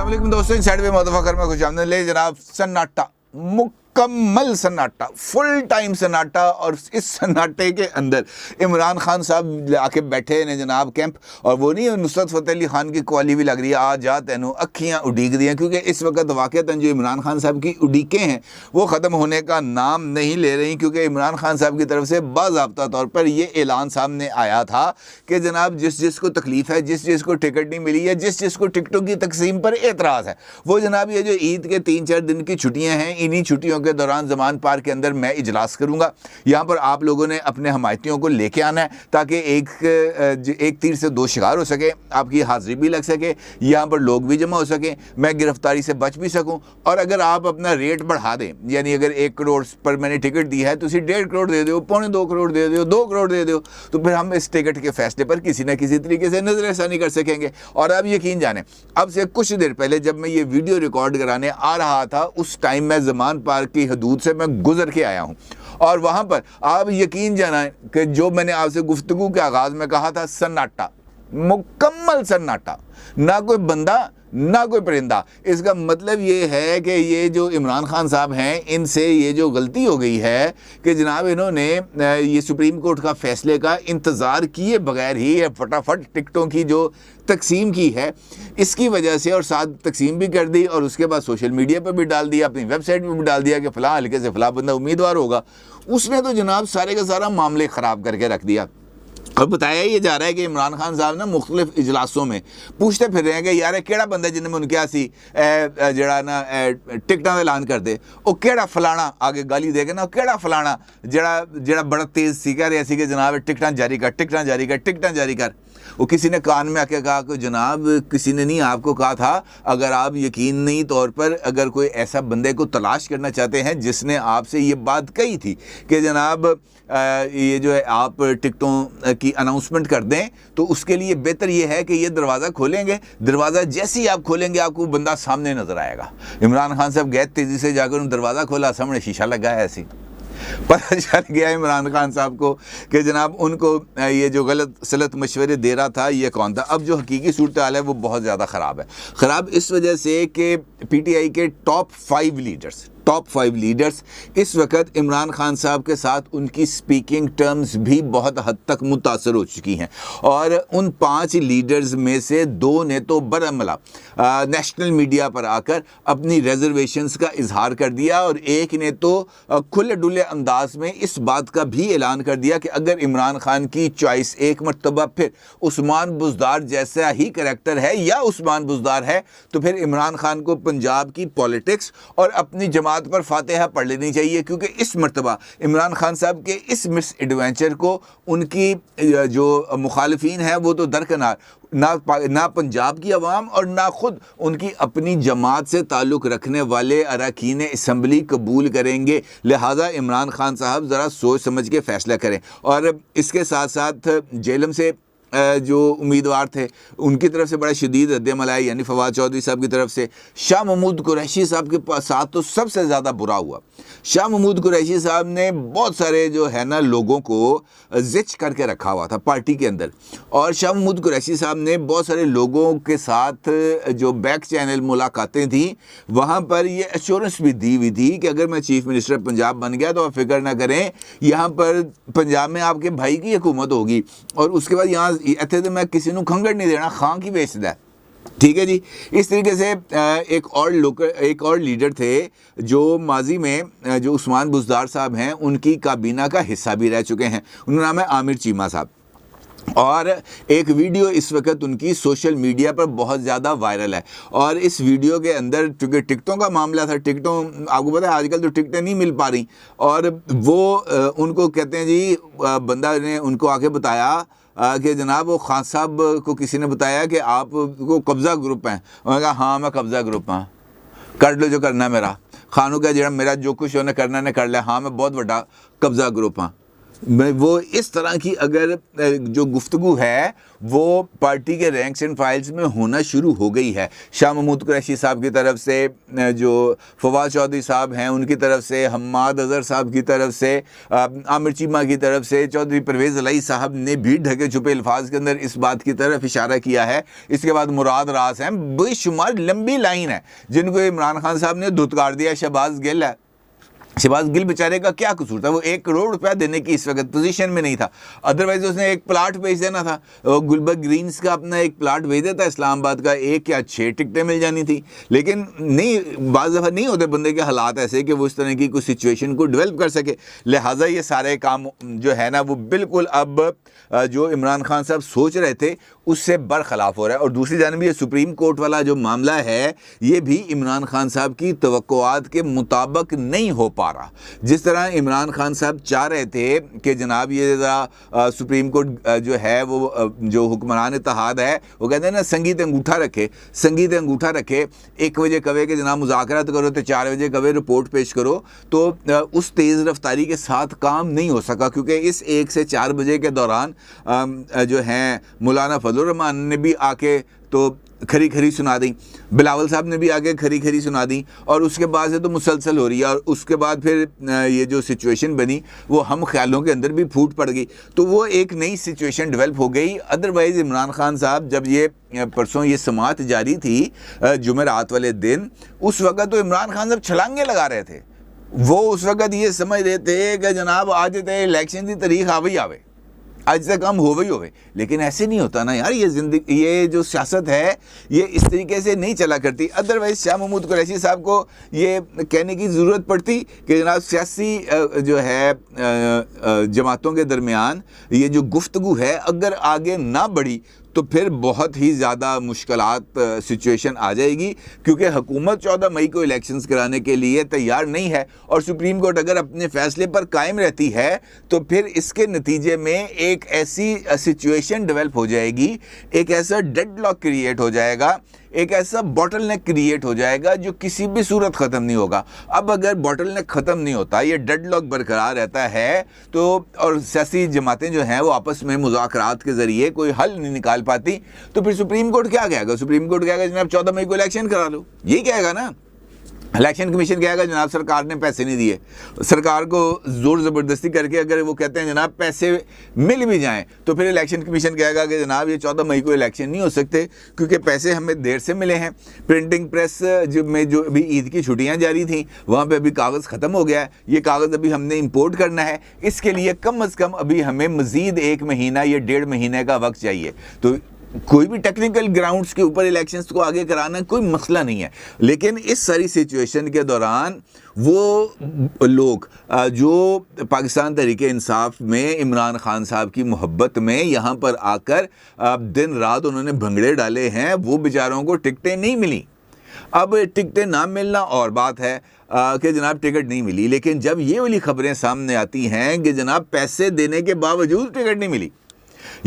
अस्सलाम दोस्तों, इनसाइड में मुतफक्कर में खुशामदीद ले जनाब। सन्नाटा, मुकम्मल सन्नाटा, फुल टाइम सन्नाटा। और इस सन्नाटे के अंदर इमरान खान साहब आके बैठे हैं जनाब कैंप। और वो नहीं नुसरत फ़तेह अली खान की कवाली भी लग रही है, आ जा तेनों अखियाँ उड़ीक दी हैं, क्योंकि इस वक्त वाक़तन जो इमरान खान साहब की उड़ीकें हैं वो ख़त्म होने का नाम नहीं ले रही। क्योंकि इमरान खान साहब की तरफ से बाज़ाब्ता तौर पर ये ऐलान सामने आया था कि जनाब जिस जिसको तकलीफ़ है, जिस जिसको टिकट नहीं मिली है, जिस जिसको टिकटों की तकसीम पर एतराज़ है, वो जनाब ये जो ईद के 3-4 दिन की छुट्टियाँ हैं, इन्हीं छुट्टियों के दौरान ज़मान पार्क के अंदर मैं इजलास करूंगा। यहाँ पर आप लोगों ने अपने हमायतियों को लेके आना है ताकि एक तीर से दो शिकार हो सके, आपकी हाजिरी भी लग सके, यहाँ पर लोग भी जमा हो सकें, मैं गिरफ्तारी से बच भी सकूं। और अगर आप अपना रेट बढ़ा दें, यानी अगर 1 करोड़ पर मैंने टिकट दी है तो उसी 1.5 करोड़ दे दो, 2.25 करोड़ दे दो, 2 करोड़ दे दो, तो फिर हम इस टिकट के फैसले पर किसी न किसी तरीके से नज़रसानी कर सकेंगे। और अब यकीन जाने, अब से कुछ देर पहले जब मैं ये वीडियो रिकॉर्ड कराने आ रहा था, उस टाइम मैं ज़मान पार्क की हदूद से मैं गुजर के आया हूँ। और वहाँ पर आप यकीन जाना कि जो मैंने आपसे गुफ्तगू के आगाज़ में कहा था, सन्नाटा, मुकम्मल सन्नाटा, ना कोई बंदा ना कोई परिंदा। इसका मतलब ये है कि ये जो इमरान खान साहब हैं, इनसे ये जो गलती हो गई है कि जनाब इन्होंने ये सुप्रीम कोर्ट का फैसले का इंतज़ार किए बगैर ही फटाफट टिकटों की जो तकसीम की है, इसकी वजह से, और साथ तकसीम भी कर दी और उसके बाद सोशल मीडिया पर भी डाल दिया, अपनी वेबसाइट पर भी डाल दिया कि फ़लाँ हल्के से फ़लाँ बंदा उम्मीदवार होगा। उसने तो जनाब सारे का सारा मामले ख़राब करके रख दिया। और बताया ये जा रहा है कि इमरान खान साहब ना मुख्तलिफ इजलासों में पूछते फिर रहे हैं कि यार केड़ा बंदा जिन्हें उनके आसी जड़ा ना टिकटा का ऐलान कर दे, वो केड़ा फलाना, आगे गाली दे के ना, केड़ा फलाना जड़ा बड़ा तेज़ सी कह रहा सी कि जनाब टिकटा जारी कर, टिकटा जारी कर, टिकटा जारी कर। वो किसी ने कान में आके कहा कि जनाब किसी ने नहीं आपको कहा था, अगर आप यकीनी तौर पर अगर कोई ऐसा बंदे को तलाश करना चाहते हैं जिसने आपसे ये बात कही थी कि जनाब ये जो है आप टिकटों की अनाउंसमेंट कर दें, तो उसके लिए बेहतर ये है कि ये दरवाज़ा खोलेंगे, दरवाज़ा जैसे ही आप खोलेंगे आपको बंदा सामने नज़र आएगा। इमरान खान साहब गए तेज़ी से जाकर दरवाज़ा खोला, सामने शीशा लगा है। ऐसी पता चल गया इमरान खान साहब को कि जनाब उनको ये जो गलत सलत मशवरे दे रहा था ये कौन था। अब जो हकीकी सूरत हाल है वो बहुत ज़्यादा ख़राब है। ख़राब इस वजह से कि PTI के टॉप 5 लीडर्स इस वक्त इमरान खान साहब के साथ उनकी स्पीकिंग टर्म्स भी बहुत हद तक मुतासर हो चुकी हैं। और उन 5 लीडर्स में से 2 ने तो बरअमला नेशनल मीडिया पर आकर अपनी रिजर्वेशंस का इजहार कर दिया, और एक ने तो खुले डुले अंदाज में इस बात का भी ऐलान कर दिया कि अगर इमरान खान की चॉइस एक मरतबा फिर उस्मान बुज़दार जैसा ही करैक्टर है या उस्मान बुज़दार है, तो फिर इमरान खान को पंजाब की पॉलिटिक्स और अपनी जमात पर फातिहा पढ़ लेनी चाहिए। क्योंकि इस मरतबा इमरान खान साहब के इस मिस एडवेंचर को उनकी जो मुखालिफिन है वो तो दरकिनार, ना पंजाब की अवाम और ना खुद उनकी अपनी जमात से ताल्लुक़ रखने वाले अरकान असम्बली कबूल करेंगे। लिहाजा इमरान खान साहब ज़रा सोच समझ के फ़ैसला करें। और इसके साथ साथ जेलम से जो उम्मीदवार थे उनकी तरफ से बड़ा शदीद रद्द-ए-अमल आया, यानी फवाद चौधरी साहब की तरफ से। शाह महमूद कुरैशी साहब के साथ तो सबसे ज़्यादा बुरा हुआ। शाह महमूद कुरैशी साहब ने बहुत सारे जो है ना लोगों को ज़िच करके रखा हुआ था पार्टी के अंदर, और शाह महमूद कुरैशी साहब ने बहुत सारे लोगों के साथ जो बैक चैनल मुलाकातें थी वहाँ पर ये एश्योरेंस भी दी हुई थी कि अगर मैं चीफ मिनिस्टर पंजाब बन गया तो आप फिक्र ना करें, यहाँ पर पंजाब में आपके भाई की हुकूमत होगी, और उसके बाद यहाँ इतने तो मैं किसी को खंगड़ नहीं देना, खां की बेचदा है। ठीक है जी। इस तरीके से एक और लीडर थे जो माजी में जो उस्मान बुज़दार साहब हैं उनकी काबीना का हिस्सा भी रह चुके हैं, उनका नाम है आमिर चीमा साहब। और एक वीडियो इस वक्त उनकी सोशल मीडिया पर बहुत ज़्यादा वायरल है, और इस वीडियो के अंदर चूँकि टिकटों का मामला था, टिकटों आपको पता है आजकल तो टिकटें नहीं मिल पा रही, और वो उनको कहते हैं जी, बंदा ने उनको आके बताया कि जनाब वो खान साहब को किसी ने बताया कि आप को कब्ज़ा ग्रुप हैं। उन्होंने कहा हाँ मैं कब्ज़ा ग्रुप हाँ, कर लो जो करना मेरा। खानों का जरा मेरा जो कुछ उन्हें करना ने कर लिया, हाँ मैं बहुत बड़ा कब्ज़ा ग्रुप हाँ। वो इस तरह की अगर जो गुफ्तगू है वो पार्टी के रैंक्स एंड फाइल्स में होना शुरू हो गई है। शाह महमूद कुरैशी साहब की तरफ से, जो फवाद चौधरी साहब हैं उनकी तरफ से, हम्माद अज़हर साहब की तरफ से, आमिर चीमा की तरफ से, चौधरी परवेज़ अलाई साहब ने भी ढके छुपे अल्फाज के अंदर इस बात की तरफ इशारा किया है। इसके बाद मुराद रास हैं, बेशुमार लंबी लाइन है जिनको इमरान खान साहब ने धुतकार दिया। शहबाज गिल है, शहबाज गिल बेचारे का क्या कसूर था? वो 1 करोड़ रुपया देने की इस वक्त पोजीशन में नहीं था, अदरवाइज उसने एक प्लाट भेज देना था। गुलबर्ग ग्रीन्स का अपना एक प्लाट भेज देता इस्लामाबाद का, 1 या 6 टिकटें मिल जानी थी। लेकिन नहीं, बाज़ दफ़ा नहीं होते बंदे के हालात ऐसे कि वो इस तरह की कुछ सिचुएशन को डेवलप कर सके। लिहाजा ये सारे काम जो है ना वो बिल्कुल अब जो इमरान खान साहब सोच रहे थे उससे बरखलाफ हो रहा है। और दूसरी जानब ये सुप्रीम कोर्ट वाला जो मामला है ये भी इमरान खान साहब की तवक्कुआत के मुताबिक नहीं हो पा रहा। जिस तरह इमरान खान साहब चाह रहे थे कि जनाब ये ज़रा सुप्रीम कोर्ट जो है वो जो हुक्मरान इत्तेहाद है वो कहते हैं ना संगीत अंगूठा रखे, संगीत अंगूठा रखे। 1 बजे कवे कि जनाब मुज़ाकरात करो तो 4 बजे कवे रिपोर्ट पेश करो, तो उस तेज़ रफ्तारी के साथ काम नहीं हो सका, क्योंकि इस 1 से 4 बजे के दौरान जो हैं मौलाना फजल रहमान ने भी आके तो खरी खरी सुना दी, बिलावल साहब ने भी आगे खरी खरी सुना दी, और उसके बाद से तो मुसलसल हो रही है। और उसके बाद फिर ये जो सिचुएशन बनी वो हम ख्यालों के अंदर भी फूट पड़ गई, तो वो एक नई सिचुएशन डेवलप हो गई। अदरवाइज़ इमरान खान साहब जब ये परसों ये समात जारी थी जुमेरात वाले दिन, उस वक्त तो इमरान खान साहब छलांगे लगा रहे थे। वो उस वक्त ये समझ रहे थे कि जनाब आज तो इलेक्शन की तारीख आवे ही आवे, आज तक हम होवे। लेकिन ऐसे नहीं होता ना यार, ये जिंदगी, ये जो सियासत है ये इस तरीके से नहीं चला करती। अदरवाइज़ शाह महमूद कुरैशी साहब को ये कहने की ज़रूरत पड़ती कि जनाब सियासी जो है जमातों के दरमियान ये जो गुफ्तगू है अगर आगे ना बढ़ी तो फिर बहुत ही ज़्यादा मुश्किलात सिचुएशन आ जाएगी, क्योंकि हुकूमत 14 मई को इलेक्शंस कराने के लिए तैयार नहीं है। और सुप्रीम कोर्ट अगर अपने फ़ैसले पर कायम रहती है तो फिर इसके नतीजे में एक ऐसी सिचुएशन डेवलप हो जाएगी, एक ऐसा डेडलॉक क्रिएट हो जाएगा, एक ऐसा बॉटलनेक क्रिएट हो जाएगा जो किसी भी सूरत ख़त्म नहीं होगा। अब अगर बॉटलनेक ख़त्म नहीं होता, ये डेडलॉक बरकरार रहता है, तो और सियासी जमातें जो हैं वो आपस में मुज़ाकरात के ज़रिए कोई हल नहीं निकाल पाती, तो फिर सुप्रीम कोर्ट क्या कहेगा? सुप्रीम कोर्ट कहेगा जनाब 14 मई को इलेक्शन करा लो, यही कहेगा ना। इलेक्शन कमीशन कहेगा जनाब सरकार ने पैसे नहीं दिए। सरकार को ज़ोर ज़बरदस्ती करके अगर वो कहते हैं जनाब पैसे मिल भी जाएं तो फिर इलेक्शन कमीशन कहेगा कि जनाब ये 14 मई को इलेक्शन नहीं हो सकते क्योंकि पैसे हमें देर से मिले हैं। प्रिंटिंग प्रेस जो अभी ईद की छुट्टियां जारी थी वहाँ पे अभी कागज़ ख़त्म हो गया है, ये कागज़ अभी हमने इम्पोर्ट करना है, इसके लिए कम अज़ कम अभी हमें मज़ीद 1 महीना या 1.5 महीने का वक्त चाहिए। तो कोई भी टेक्निकल ग्राउंड्स के ऊपर इलेक्शंस को आगे कराना कोई मसला नहीं है। लेकिन इस सारी सिचुएशन के दौरान वो लोग जो पाकिस्तान तहरीके इंसाफ में इमरान खान साहब की मोहब्बत में यहाँ पर आकर दिन रात उन्होंने भंगड़े डाले हैं, वो बेचारों को टिकटें नहीं मिली। अब टिकटें ना मिलना और बात है कि जनाब टिकट नहीं मिली, लेकिन जब ये वाली खबरें सामने आती हैं कि जनाब पैसे देने के बावजूद टिकट नहीं मिली,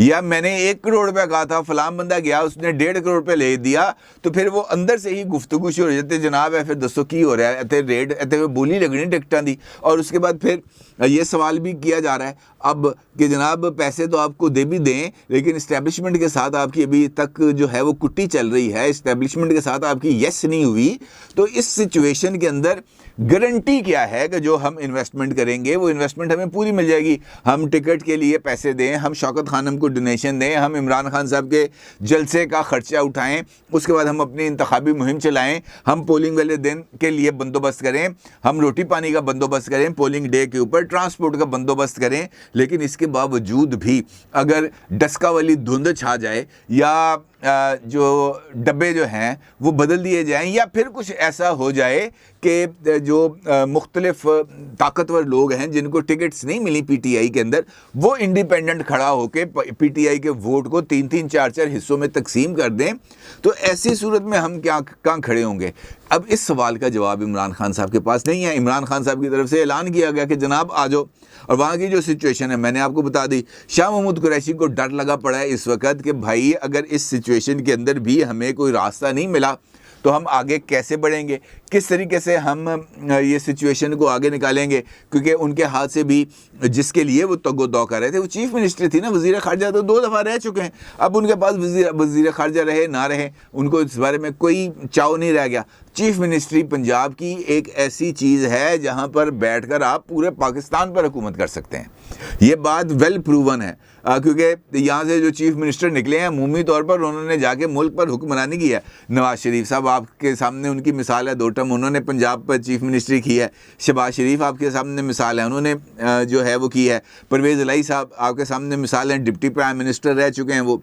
या मैंने 1 करोड़ रुपया कहा था, फलां बंदा गया उसने 1.5 करोड़ रुपये ले दिया, तो फिर वो अंदर से ही गुफ्तगू शुरू हो जाती है जनाब है फिर दसो की हो रहा है, इतने रेट इतने बोली लगनी टिकटां दी। और उसके बाद फिर ये सवाल भी किया जा रहा है अब कि जनाब पैसे तो आपको दे भी दें, लेकिन इस्टेब्लिशमेंट के साथ आपकी अभी तक जो है वो कुट्टी चल रही है, इस्टेब्लिशमेंट के साथ आपकी यस नहीं हुई। तो इस सिचुएशन के अंदर गारंटी क्या है कि जो हम इन्वेस्टमेंट करेंगे वो इन्वेस्टमेंट हमें पूरी मिल जाएगी? हम टिकट के लिए पैसे दें, हम शौकत खानम को डोनेशन दें, हम इमरान खान साहब के जलसे का ख़र्चा उठाएं, उसके बाद हम अपनी इंतखाबी मुहिम चलाएं, हम पोलिंग वाले दिन के लिए बंदोबस्त करें, हम रोटी पानी का बंदोबस्त करें, पोलिंग डे के ऊपर ट्रांसपोर्ट का बंदोबस्त करें। लेकिन इसके बावजूद भी अगर डस्का वाली धुंध छा जाए या जो डब्बे जो हैं वो बदल दिए जाएं, या फिर कुछ ऐसा हो जाए कि जो मुख्तलिफ ताकतवर लोग हैं जिनको टिकट्स नहीं मिली पीटीआई के अंदर, वो इंडिपेंडेंट खड़ा होकर पीटीआई के वोट को 3-3, 4-4 हिस्सों में तकसीम कर दें, तो ऐसी सूरत में हम कहाँ खड़े होंगे? अब इस सवाल का जवाब इमरान खान साहब के पास नहीं है। इमरान खान साहब की तरफ से ऐलान किया गया कि जनाब आ जाओ, और वहाँ की जो सिचुएशन है मैंने आपको बता दी। शाह महमूद कुरैशी को डर लगा पड़ा है इस वक्त कि भाई अगर इस सिचुएशन के अंदर भी हमें कोई रास्ता नहीं मिला तो हम आगे कैसे बढ़ेंगे, किस तरीके से हम ये सिचुएशन को आगे निकालेंगे, क्योंकि उनके हाथ से भी जिसके लिए वो तगो दौ कर रहे थे वो चीफ मिनिस्टर थी ना, वज़ीर ख़ारजा तो 2 दफ़ा रह चुके हैं। अब उनके पास वज़ीर ख़ारजा रहे ना रहे, उनको इस बारे में कोई चाव नहीं रह गया। चीफ मिनिस्ट्री पंजाब की एक ऐसी चीज़ है जहाँ पर बैठकर आप पूरे पाकिस्तान पर हुकूमत कर सकते हैं। ये बात वेल प्रूवन है, क्योंकि यहाँ से जो चीफ मिनिस्टर निकले हैं अमूमी तौर पर उन्होंने जाके मुल्क पर हुक्मरानी की है। नवाज शरीफ साहब आपके सामने उनकी मिसाल है, 2 टर्म उन्होंने पंजाब पर चीफ मिनिस्ट्री की है। शहबाज शरीफ आपके सामने मिसाल है, उन्होंने जो है वो की है। परवेज़ इलाही साहब आपके सामने मिसाल हैं, डिप्टी प्राइम मिनिस्टर रह चुके हैं वो।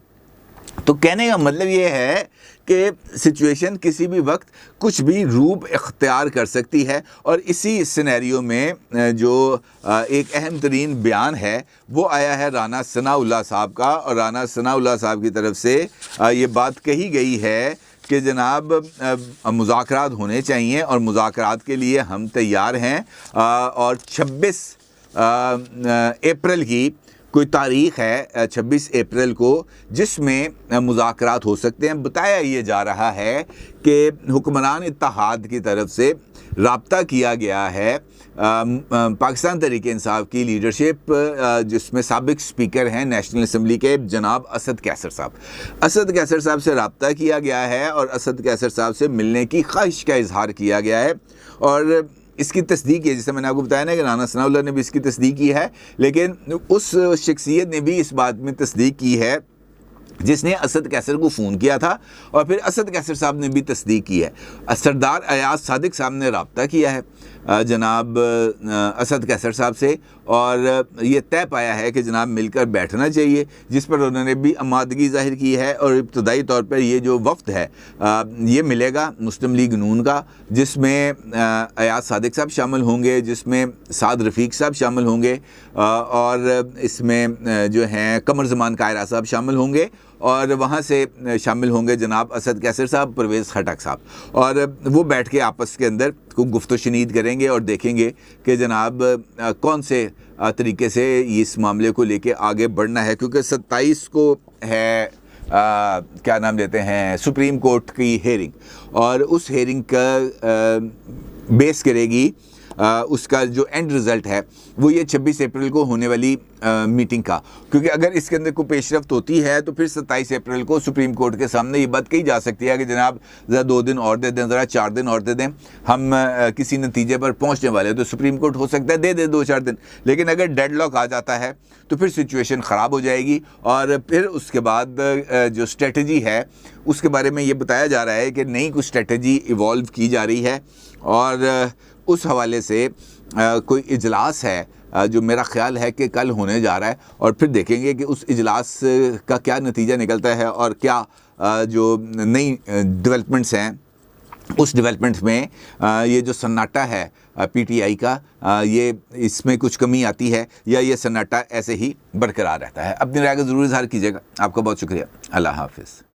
तो कहने का मतलब ये है कि सिचुएशन किसी भी वक्त कुछ भी रूप इख्तियार कर सकती है, और इसी सिनेरियो में जो एक अहम तरीन बयान है वो आया है राना सनाउल्लाह साहब का, और राना सनाउल्लाह साहब की तरफ से ये बात कही गई है कि जनाब मुज़ाकरात होने चाहिए और मुज़ाकरात के लिए हम तैयार हैं, और 26 अप्रैल की कोई तारीख़ है 26 अप्रैल को जिसमें मुज़ाकरात हो सकते हैं। बताया ये जा रहा है कि हुक्मरान इत्तेहाद की तरफ से राब्ता किया गया है पाकिस्तान तहरीक-ए-इंसाफ की लीडरशिप, जिसमें साबिक स्पीकर हैं नेशनल असम्बली के जनाब असद कैसर साहब। असद कैसर साहब से राब्ता किया गया है और असद कैसर साहब से मिलने की ख्वाहिश का इजहार किया गया है, और इसकी तस्दीक है, जैसे मैंने आपको बताया ना कि राना सनाउल्लाह ने भी इसकी तस्दीक की है, लेकिन उस शख्सियत ने भी इस बात में तस्दीक की है जिसने असद कैसर को फ़ोन किया था, और फिर असद कैसर साहब ने भी तस्दीक की है। सरदार अयाज सादिक साहब ने रब्ता किया है जनाब असद कैसर साहब से, और ये तय पाया है कि जनाब मिलकर बैठना चाहिए, जिस पर उन्होंने भी आमादगी ज़ाहिर की है। और इब्तदाई तौर पर ये जो वफ़द है ये मिलेगा मुस्लिम लीग नून का, जिसमें अयाज सादिक साहब शामिल होंगे, जिसमें साद रफ़ीक साहब शामिल होंगे, और इसमें जो हैं कमर ज़मान कायरा साहब शामिल होंगे, और वहाँ से शामिल होंगे जनाब असद कैसर साहब, परवेज़ खटक साहब, और वो बैठ के आपस के अंदर को गुफ्त शनीद करेंगे और देखेंगे कि जनाब कौन से तरीके से इस मामले को लेके आगे बढ़ना है, क्योंकि 27 को है क्या नाम देते हैं सुप्रीम कोर्ट की हेयरिंग, और उस हेयरिंग का बेस करेगी उसका जो एंड रिज़ल्ट है वो ये 26 अप्रैल को होने वाली मीटिंग का, क्योंकि अगर इसके अंदर कोई पेशरफ्त होती है तो फिर 27 अप्रैल को सुप्रीम कोर्ट के सामने ये बात कही जा सकती है कि जनाब ज़रा 2 दिन और दे दें, ज़रा 4 दिन और दे दें, हम किसी नतीजे पर पहुंचने वाले हैं। तो सुप्रीम कोर्ट हो सकता है दे दे 2-4 दिन, लेकिन अगर डेडलॉक आ जाता है तो फिर सिचुएशन ख़राब हो जाएगी, और फिर उसके बाद जो स्ट्रेटजी है उसके बारे में ये बताया जा रहा है कि नई कुछ स्ट्रेटजी इवॉल्व की जा रही है, और उस हवाले से कोई इजलास है जो मेरा ख़्याल है कि कल होने जा रहा है, और फिर देखेंगे कि उस इजलास का क्या नतीजा निकलता है, और क्या जो नई डेवलपमेंट्स हैं उस डेवलपमेंट में ये जो सन्नाटा है पीटीआई का, ये इसमें कुछ कमी आती है या ये सन्नाटा ऐसे ही बरकरार रहता है। अपनी राय का ज़रूर इज़हार कीजिएगा। आपका बहुत शुक्रिया। अल्लाह हाफ़िज़।